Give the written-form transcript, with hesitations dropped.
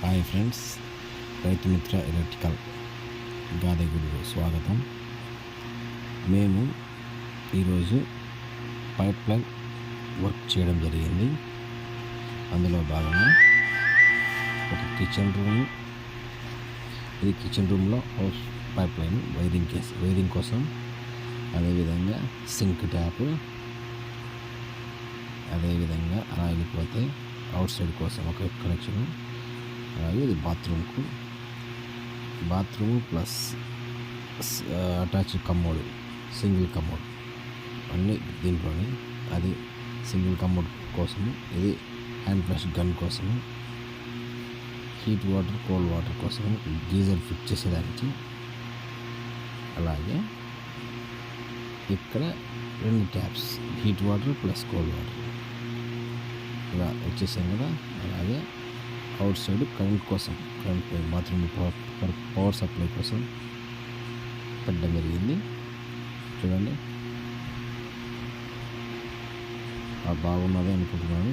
Hi friends, Rythu Mitra electrical గాదెగుడికి స్వాగతం. మేము ఈరోజు పైప్ లైన్ వర్క్ చేయడం జరిగింది. అందులో భాగంగా ఒక కిచెన్ రూమ్, ఇది కిచెన్ రూమ్లో హౌస్ పైప్ లైన్ వైరింగ్ కోసం, అదేవిధంగా సింక్ ట్యాప్, అదేవిధంగా అలా వెళ్ళిపోతే అవుట్ సైడ్ కోసం ఒక కనెక్షన్, అలాగే ఇది bathroom plus attach commode, single commode అన్నీ దీంట్లోనే. అది సింగిల్ కమ్మోడ్ కోసము, ఇది హ్యాండ్ ఫ్లష్ గన్ కోసము, హీట్ వాటర్ కోల్డ్ వాటర్ కోసము, గీజర్ ఫిట్ చేసేదానికి. అలాగే ఇక్కడ 2 taps, heat water plus cold water ఇలా వచ్చేసాం కదా. అలాగే అవుట్ సైడ్ కరెంట్ కోసం, బాత్రూమ్ పవర్ సప్లై కోసం పెట్టడం జరిగింది. చూడండి, బాగున్నది అనుకుంటున్నాను.